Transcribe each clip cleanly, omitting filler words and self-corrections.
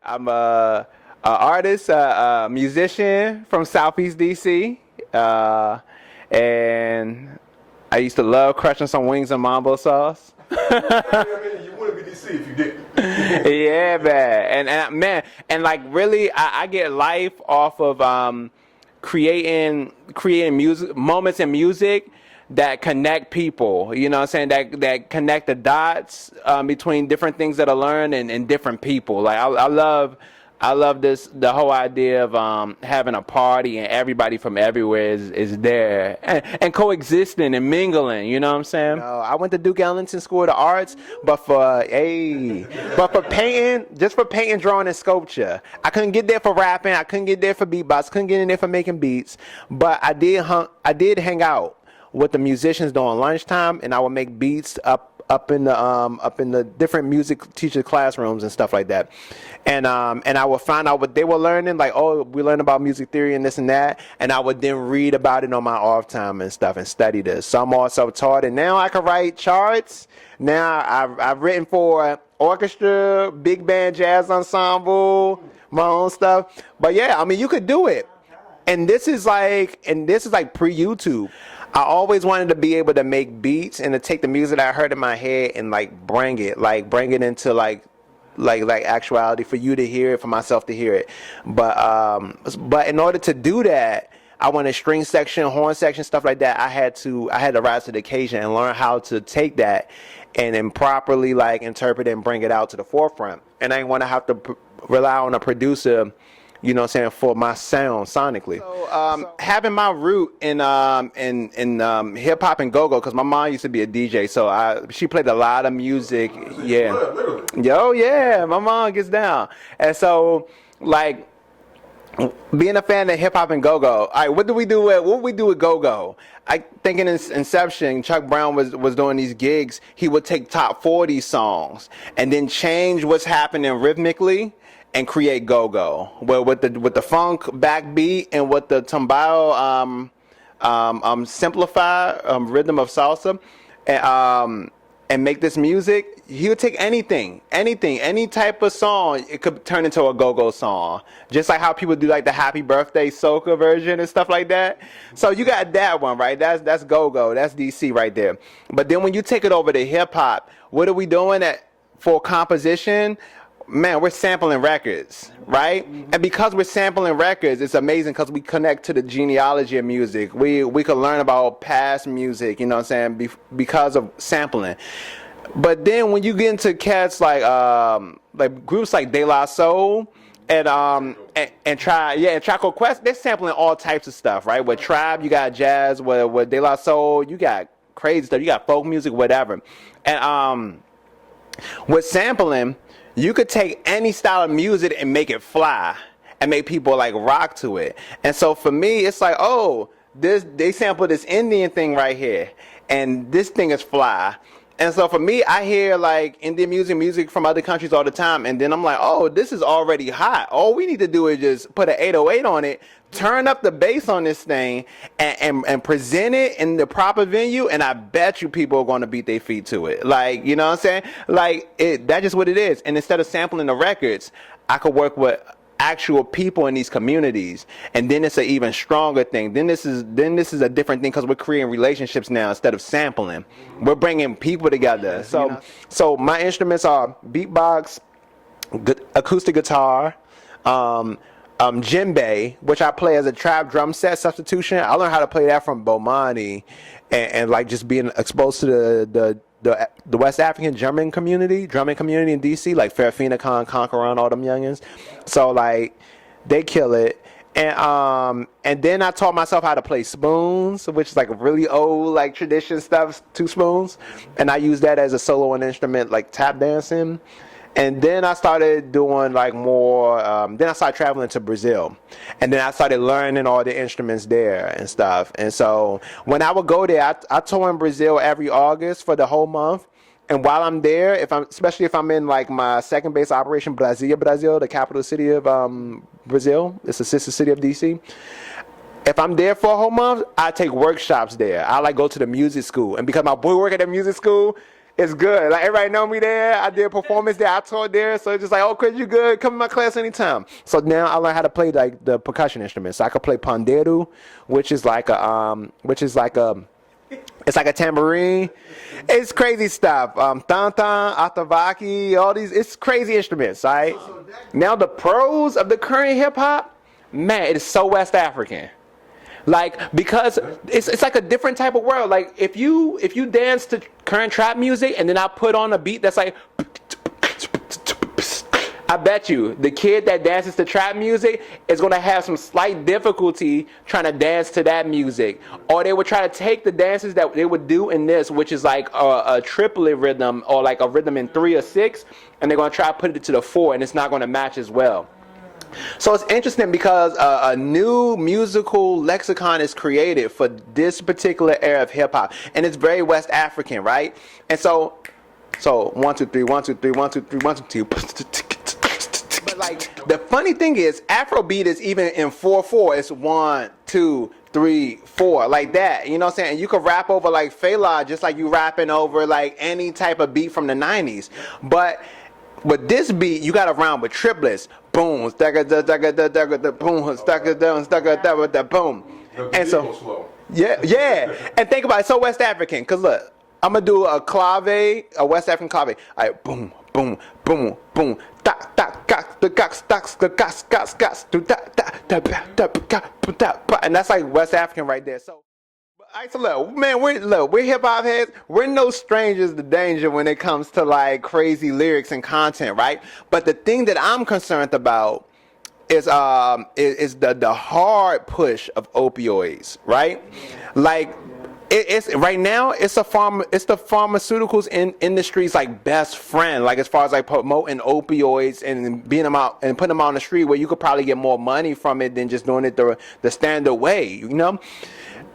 I'm a artist, a musician from Southeast DC, and I used to love crushing some wings and mambo sauce. I mean, you wouldn't be DC if you didn't. Yeah, man, man, and like really, I get life off of creating music moments in music that connect people. You know what I'm saying? That connect the dots between different things that I learned and different people. Like I love the whole idea of having a party and everybody from everywhere is there and coexisting and mingling. You know what I'm saying? I went to Duke Ellington School of the Arts, but for painting, just for painting, drawing, and sculpture. I couldn't get there for rapping. I couldn't get there for beatbox. Couldn't get in there for making beats. But I did hang out with the musicians during lunchtime, and I would make beats up in the different music teacher classrooms and stuff like that, and I would find out what they were learning, like, oh, we learned about music theory and this and that, and I would then read about it on my off time and stuff and study this. So I'm also taught, and now I can write charts. Now I've written for orchestra, big band, jazz ensemble, my own stuff. But yeah, I mean, you could do it. And this is like pre-YouTube. I always wanted to be able to make beats and to take the music that I heard in my head and bring it into like actuality for you to hear it, for myself to hear it. But in order to do that, I wanted string section, horn section, stuff like that. I had to rise to the occasion and learn how to take that and then properly interpret it and bring it out to the forefront. And I didn't want to have to rely on a producer, you know what I'm saying, for my sound sonically. So having my root in hip hop and go-go, because my mom used to be a DJ, so she played a lot of music. Yeah. Yo, yeah, my mom gets down. And so being a fan of hip hop and go-go, all right, what we do with go-go? I think in its inception, Chuck Brown was doing these gigs. He would take top 40 songs and then change what's happening rhythmically and create go-go, well, with the funk backbeat and with the tumbao simplified rhythm of salsa, and make this music. He would take anything, any type of song, it could turn into a go-go song. Just like how people do the Happy Birthday soca version and stuff like that. So you got that one, right? That's go-go, that's DC right there. But then when you take it over to hip-hop, what are we doing for composition? Man, we're sampling records, right? And because we're sampling records, it's amazing because we connect to the genealogy of music. We could learn about past music, you know what I'm saying, because of sampling. But then when you get into cats like groups like De La Soul and Tribe Quest, they're sampling all types of stuff, right? With Tribe, you got jazz. With De La Soul, you got crazy stuff. You got folk music, whatever. And with sampling, you could take any style of music and make it fly and make people rock to it. And so for me, it's like, oh, they sample this Indian thing right here, and this thing is fly. And so for me, I hear Indian music from other countries all the time, and then I'm like, oh, this is already hot. All we need to do is just put an 808 on it, turn up the bass on this thing, and present it in the proper venue, and I bet you people are going to beat their feet to it. You know what I'm saying? That's just what it is. And instead of sampling the records, I could work with actual people in these communities, and then it's an even stronger thing. Then this is a different thing because we're creating relationships now instead of sampling. We're bringing people together. So my instruments are beatbox, acoustic guitar, djembe, which I play as a trap drum set substitution. I learned how to play that from Bomani, and just being exposed to the West African drumming community in DC, like Farafina Khan, Conqueror, all them youngins. So they kill it. And then I taught myself how to play spoons, which is really old tradition stuff, 2 spoons. And I use that as a solo instrument, tap dancing. And then I started doing more, then I started traveling to Brazil. And then I started learning all the instruments there and stuff. And so when I would go there, I tour in Brazil every August for the whole month. And while I'm there, especially if I'm in my second base operation, Brasilia, Brazil, the capital city of Brazil, it's a sister city of DC. If I'm there for a whole month, I take workshops there. I go to the music school. And because my boy work at the music school, It's good. Like everybody know me there. I did a performance there. I taught there. So it's just like, oh, Chris, you good? Come in my class anytime. So now I learned how to play like the percussion instruments. So I could play pandeiro, which is like a it's like a tambourine. It's crazy stuff. Tantan, atavaki, all these. It's crazy instruments, right? Now the pros of the current hip hop, man, it is so West African. Like, because it's like a different type of world. Like if you dance to current trap music and then I put on a beat that's like, I bet you the kid that dances to trap music is going to have some slight difficulty trying to dance to that music. Or they would try to take the dances that they would do in this, which is like a triplet rhythm or like a rhythm in 3 or 6, and they're going to try to put it to the 4, and it's not going to match as well. So it's interesting because a new musical lexicon is created for this particular era of hip hop, and it's very West African, right? And so 1 2 3 1 2 3 1 2 3 1 2 2. But like the funny thing is, Afrobeat is even in 4/4. It's 1 2 3 4 like that. You know what I'm saying? And you can rap over like Fela just like you rapping over like any type of beat from the 90s. But with this beat, you got to rhyme with triplets. Boom, boom, boom. And so, yeah. And think about it, so West African. Cause look, I'm gonna do a clave, a West African clave. All right, boom, boom, boom, boom. And that's like West African right there. So. So look, man, we're hip hop heads. We're no strangers to danger when it comes to like crazy lyrics and content, right? But the thing that I'm concerned about is the hard push of opioids, right? Like it's right now it's the pharmaceuticals industry's like best friend, like as far as like promoting opioids and being them out and putting them out on the street where you could probably get more money from it than just doing it the standard way, you know?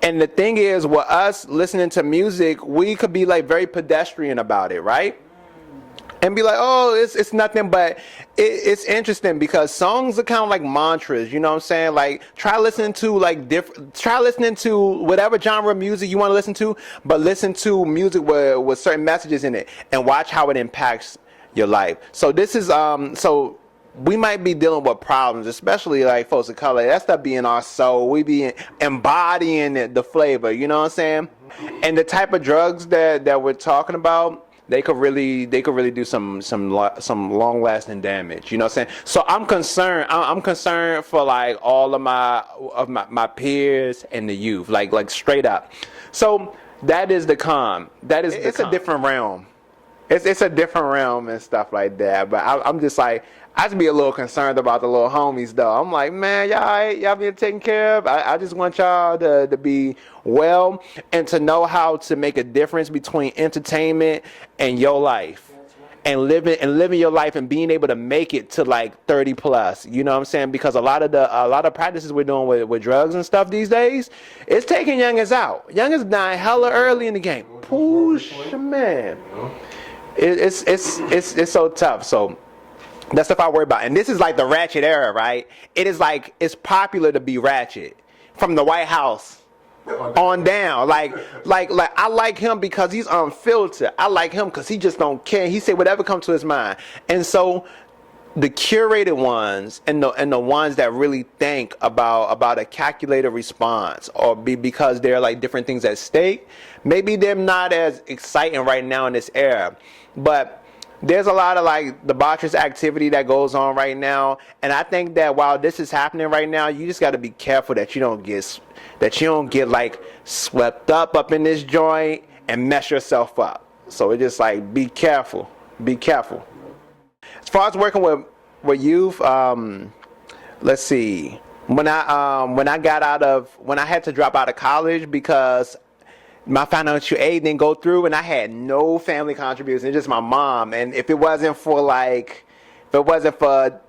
And the thing is, with us listening to music, we could be like very pedestrian about it, right? And be like, oh, it's nothing, but it's interesting because songs are kind of like mantras, you know what I'm saying? Like, try listening to whatever genre of music you want to listen to, but listen to music with certain messages in it, and watch how it impacts your life. So this is we might be dealing with problems, especially like folks of color. That stuff be in our soul. We be embodying the flavor, you know what I'm saying? And the type of drugs that we're talking about, they could really do some long lasting damage, you know what I'm saying? So I'm concerned for like all of my peers and the youth, like straight up. So that is the con. It's a different realm. It's a different realm and stuff like that. But I'm just like, I just be a little concerned about the little homies though. I'm like, man, y'all being taken care of. I just want y'all to be well and to know how to make a difference between entertainment and your life. And living your life and being able to make it to like 30 plus, you know what I'm saying? Because a lot of practices we're doing with drugs and stuff these days, it's taking youngins out. Youngins dying hella early in the game. Push, man. It's so tough. So that's stuff I worry about. And this is like the ratchet era, right? It is like it's popular to be ratchet from the White House on down. Like I like him because he's unfiltered. I like him because he just don't care. He say whatever comes to his mind. And so the curated ones and the ones that really think about a calculated response or because there are like different things at stake, maybe they're not as exciting right now in this era. But there's a lot of like debaucherous activity that goes on right now, and I think that while this is happening right now, you just got to be careful that you don't get like swept up in this joint and mess yourself up. So it's just like be careful. As far as working with youth, let's see. When I had to drop out of college because my financial aid didn't go through and I had no family contributions, just my mom. And if it wasn't for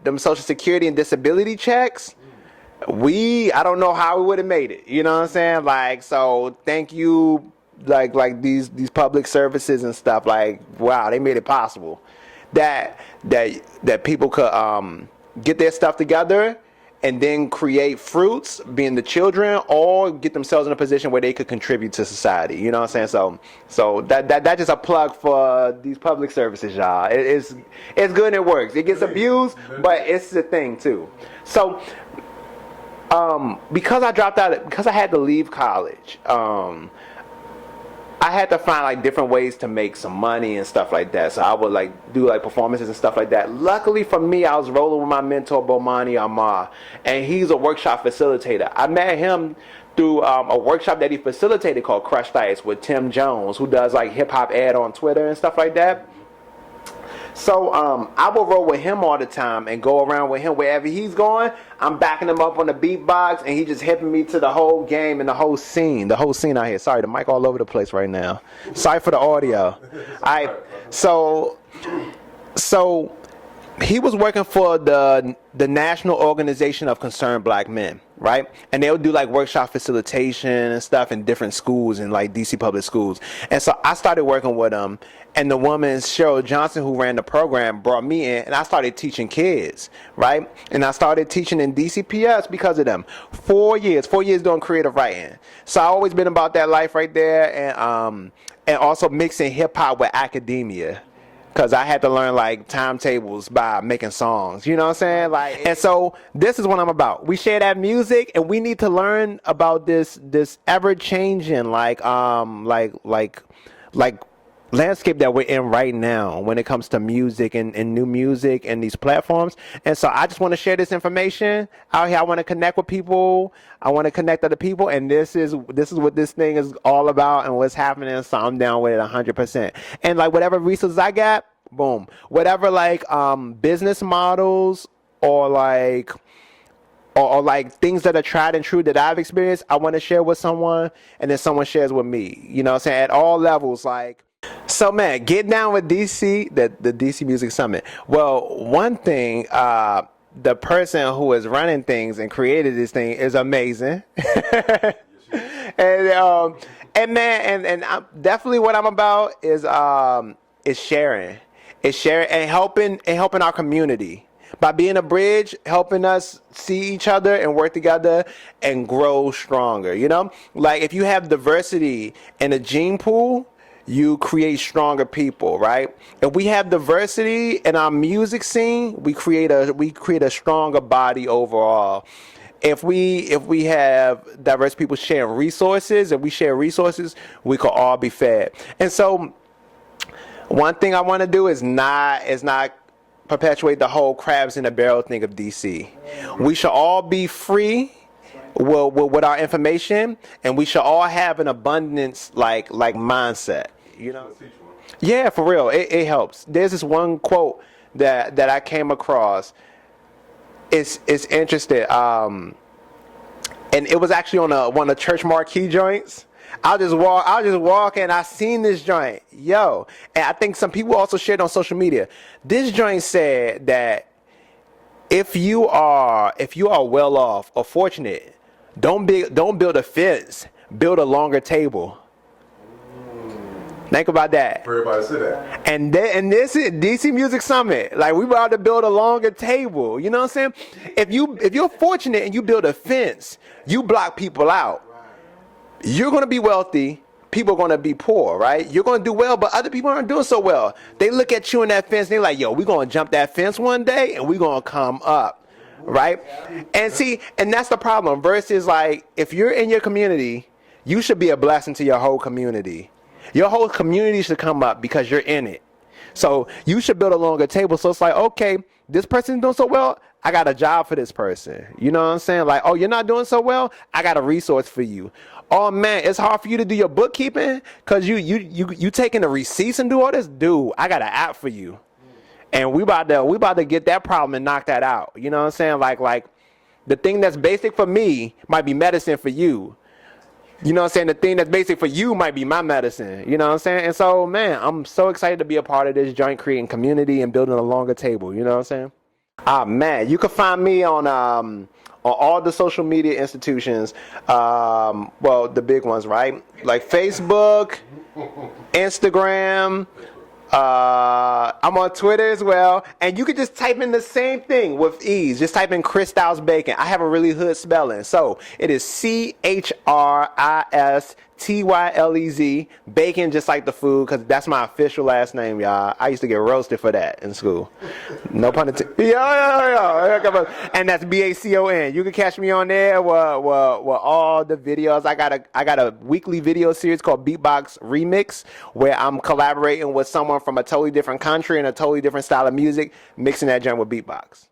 them Social Security and disability checks, I don't know how we would have made it. You know what I'm saying? Like, so thank you, like these public services and stuff. Like, wow, they made it possible that people could get their stuff together and then create fruits, being the children, or get themselves in a position where they could contribute to society. You know what I'm saying? So that's just a plug for these public services, y'all. It's good and it works. It gets abused, but it's the thing too. So because I dropped out, because I had to leave college, I had to find like different ways to make some money and stuff like that. So I would like do like performances and stuff like that. Luckily for me, I was rolling with my mentor Bomani Amar, and he's a workshop facilitator. I met him through a workshop that he facilitated called Christylez with Tim Jones, who does like hip hop ad on Twitter and stuff like that. So I will roll with him all the time and go around with him wherever he's going. I'm backing him up on the beatbox, and he just hipping me to the whole game and the whole scene out here. Sorry, the mic all over the place right now. Sorry for the audio. So he was working for the National Organization of Concerned Black Men, right? And they would do like workshop facilitation and stuff in different schools in like DC public schools. And so I started working with them, and the woman, Cheryl Johnson, who ran the program, brought me in, and I started teaching kids, right? And I started teaching in DCPS because of them. 4 years doing creative writing. So I've always been about that life right there, and also mixing hip hop with academia. Because I had to learn like timetables by making songs, you know what I'm saying? Like, and so this is what I'm about. We share that music, and we need to learn about this ever changing like landscape that we're in right now when it comes to music and new music and these platforms. And so I just want to share this information out here. I want to connect with people. I want to connect other people, and this is what this thing is all about and what's happening. So I'm down with it 100%. And like whatever resources I got, boom. Whatever like business models or like things that are tried and true that I've experienced, I want to share with someone, and then someone shares with me. You know what I'm saying? At all levels, like. So man, get down with DC, the DC Music Summit. Well, one thing, the person who is running things and created this thing is amazing. and man, and definitely what I'm about is sharing. It's sharing and helping our community. By being a bridge, helping us see each other and work together and grow stronger, you know? Like if you have diversity in a gene pool, you create stronger people, right? If we have diversity in our music scene, we create a stronger body overall. If we have diverse people sharing resources, if we share resources, we could all be fed. And so one thing I want to do is not perpetuate the whole crabs in a barrel thing of DC. We should all be free with our information, and we should all have an abundance like mindset. You know, yeah, for real, it helps. There's this one quote that I came across. It's interesting, and it was actually on one of the church marquee joints. I'll just walk, and I seen this joint, and I think some people also shared on social media. This joint said that if you are well off or fortunate, don't build a fence, build a longer table. Think about that. Everybody say that. And this is DC Music Summit. Like we about to build a longer table. You know what I'm saying? If you're fortunate and you build a fence, you block people out. You're gonna be wealthy. People are gonna be poor, right? You're gonna do well, but other people aren't doing so well. They look at you in that fence. And they're like, "Yo, we're gonna jump that fence one day, and we're gonna come up." Right? And see, and that's the problem. Versus like, if you're in your community, you should be a blessing to your whole community. Your whole community should come up because you're in it. So you should build a longer table. So it's like, okay, this person's doing so well, I got a job for this person. You know what I'm saying? Like, oh, you're not doing so well, I got a resource for you. Oh man, it's hard for you to do your bookkeeping because you taking the receipts and do all this. Dude, I got an app for you. And we about to get that problem and knock that out. You know what I'm saying? Like the thing that's basic for me might be medicine for you. You know what I'm saying? The thing that's basic for you might be my medicine. You know what I'm saying? And so, man, I'm so excited to be a part of this joint creating community and building a longer table. You know what I'm saying? Man, you can find me on all the social media institutions. Well, the big ones, right? Like Facebook, Instagram, I'm on Twitter as well, and you can just type in the same thing with ease. Just type in Christylez Bacon. I have a really hood spelling, so it is CHRISTYLEZ Bacon, just like the food, because that's my official last name, y'all. I used to get roasted for that in school. No pun intended. Yeah. And that's BACON. You can catch me on there with all the videos. I got a weekly video series called Beatbox Remix, where I'm collaborating with someone from a totally different country and a totally different style of music, mixing that joint with beatbox.